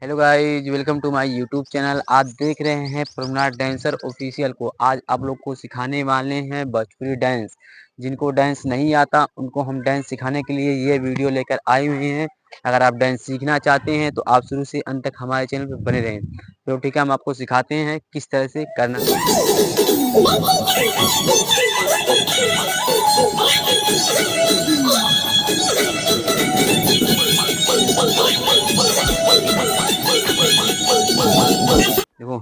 Hello guys, welcome to my YouTube channel. आप देख रहे हैं प्रभुनाथ डांसर ऑफिशियल को। आज आप लोग को सिखाने वाले हैं भोजपुरी डांस। जिनको डांस नहीं आता उनको हम डांस सिखाने के लिए ये वीडियो लेकर आए हुए हैं। अगर आप डांस सीखना चाहते हैं तो आप शुरू से अंत तक हमारे चैनल पर बने रहें। तो ठीक है, हम आपको सिखाते हैं किस तरह से करना है। देखो,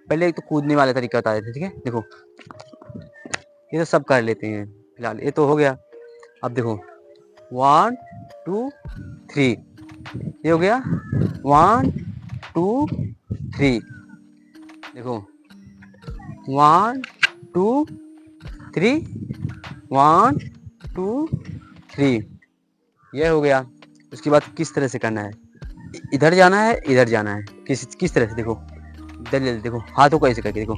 पहले एक तो कूदने वाला तरीका बता देते, ठीक है। देखो, ये तो सब कर लेते हैं, फिलहाल ये तो हो गया। अब देखो, 1 2 3, ये हो गया। 1 2 3। देखो, 1 2 3, 1 2 3, ये हो गया। उसके बाद किस तरह से करना है, इधर जाना है, इधर जाना है। किस तरह से, देखो इधर, देखो हाथों को ऐसे करके, देखो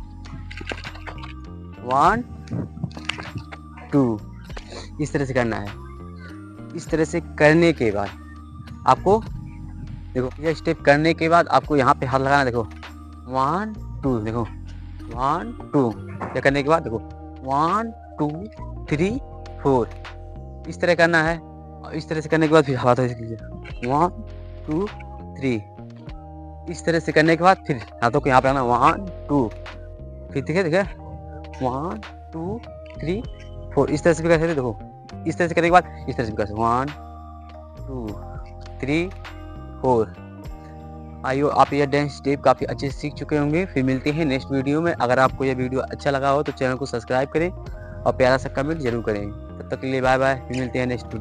1 2, इस तरह से करना है। इस तरह से करने के बाद आपको, देखो ये स्टेप करने के बाद आपको यहाँ पे हाथ लगाना। देखो 1 2, देखो 1 2, ये करने के बाद देखो 1 2 3 4, इस तरह करना है। और इस तरह से करने के बाद फिर हाथ ऐसे कीजिए 1 2 3, इस तरह से करने के बाद फिर हाथों को यहाँ पे आना 1 2, फिर ठीक है 1 2 3 4, इस तरह से भी कर सकते। देखो इस तरह से करने के बाद इस तरह से भी कर सकते 1 2 3 4। आइयो, आप ये डांस स्टेप काफ़ी अच्छे से सीख चुके होंगे। फिर मिलते हैं नेक्स्ट वीडियो में। अगर आपको ये वीडियो अच्छा लगा हो तो चैनल को सब्सक्राइब करें और प्यारा सा कमेंट जरूर करें। तब तक के लिए बाय बाय, फिर मिलते हैं नेक्स्ट वीडियो।